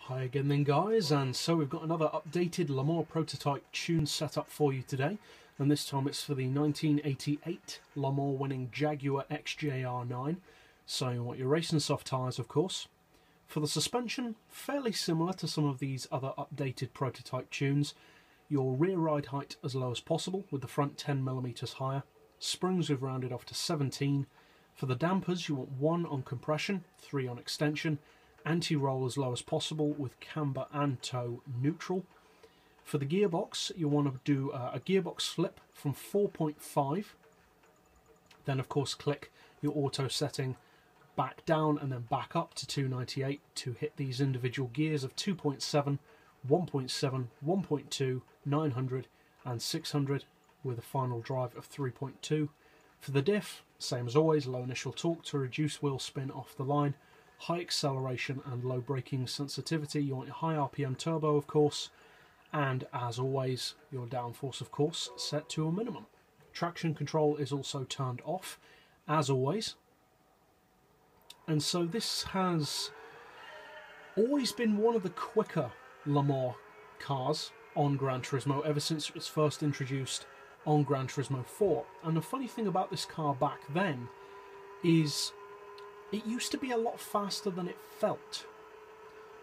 Hi again then guys, and so we've got another updated Le Mans prototype tune setup for you today, and this time it's for the 1988 Le Mans winning Jaguar XJR-9, so you want your racing soft tyres of course. For the suspension, fairly similar to some of these other updated prototype tunes, your rear ride height as low as possible with the front 10mm higher, springs we've rounded off to 17, for the dampers you want 1 on compression, 3 on extension, anti-roll as low as possible with camber and toe neutral. For the gearbox, you want to do a gearbox flip from 4.5, then of course click your auto setting back down and then back up to 298 to hit these individual gears of 2.7, 1.7, 1.2, 900 and 600 with a final drive of 3.2. For the diff, same as always, low initial torque to reduce wheel spin off the line, high acceleration and low braking sensitivity. You want your high RPM turbo of course, and as always your downforce of course set to a minimum. Traction control is also turned off as always, and so this has always been one of the quicker Le Mans cars on GranTurismo ever since it was first introduced on GranTurismo 4. And the funny thing about this car back then is it used to be a lot faster than it felt,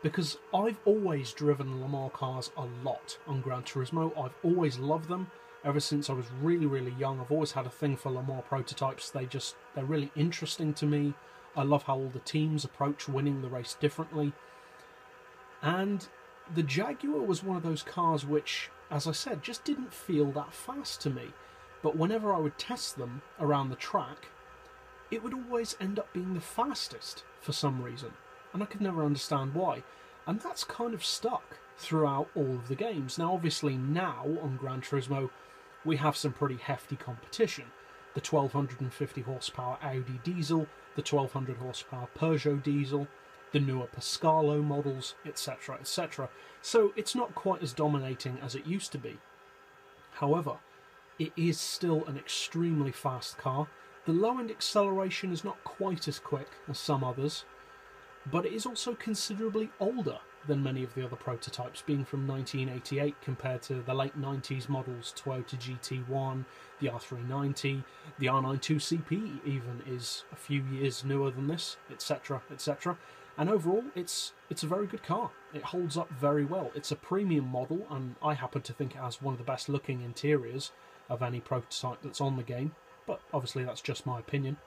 because I've always driven Le Mans cars a lot on GranTurismo. I've always loved them ever since I was really young. I've always had a thing for Le Mans prototypes. They're really interesting to me. I love how all the teams approach winning the race differently. And the Jaguar was one of those cars which, as I said, just didn't feel that fast to me. But whenever I would test them around the track, it would always end up being the fastest for some reason, and I could never understand why. And that's kind of stuck throughout all of the games. Now obviously now on GranTurismo we have some pretty hefty competition. The 1250 horsepower Audi diesel, the 1200 horsepower Peugeot diesel, the newer Pascalo models, etc, etc. So it's not quite as dominating as it used to be. However, it is still an extremely fast car. The low-end acceleration is not quite as quick as some others, but it is also considerably older than many of the other prototypes, being from 1988 compared to the late 90s models, Toyota GT1, the R390, the R92CP even is a few years newer than this, etc, etc. And overall, it's a very good car. It holds up very well. It's a premium model, and I happen to think it has one of the best looking interiors of any prototype that's on the game. But obviously that's just my opinion.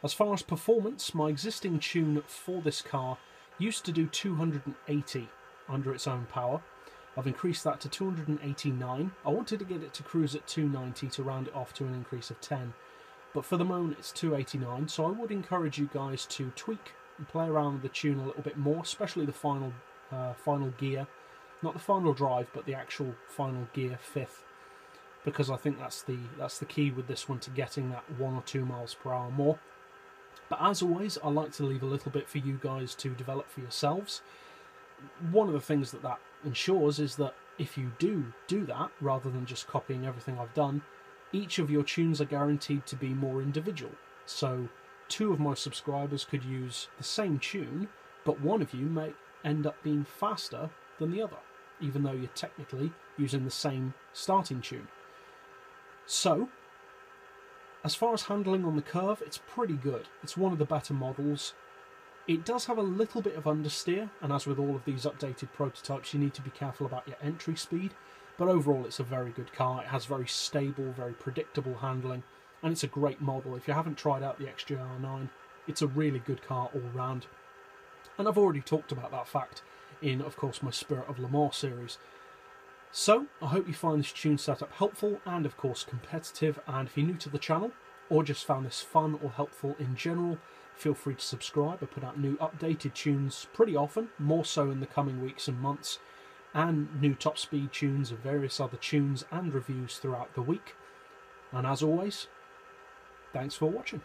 As far as performance, my existing tune for this car used to do 280 under its own power. I've increased that to 289. I wanted to get it to cruise at 290 to round it off to an increase of 10. But for the moment it's 289, so I would encourage you guys to tweak and play around with the tune a little bit more, especially the final gear. Not the final drive, but the actual final gear, 5th. Because I think that's the key with this one to getting that 1 or 2 miles per hour more. But as always, I like to leave a little bit for you guys to develop for yourselves. One of the things that ensures is that if you do that, rather than just copying everything I've done, each of your tunes are guaranteed to be more individual. So 2 of my subscribers could use the same tune, but one of you may end up being faster than the other, even though you're technically using the same starting tune. So, as far as handling on the curve, it's pretty good. It's one of the better models. It does have a little bit of understeer, and as with all of these updated prototypes, you need to be careful about your entry speed. But overall, it's a very good car. It has very stable, very predictable handling, and it's a great model. If you haven't tried out the XJR-9, it's a really good car all round. And I've already talked about that fact in, of course, my Spirit of Le Mans series. So, I hope you find this tune setup helpful and of course competitive, and if you're new to the channel or just found this fun or helpful in general, feel free to subscribe. I put out new updated tunes pretty often, more so in the coming weeks and months, and new top speed tunes and various other tunes and reviews throughout the week. And as always, thanks for watching.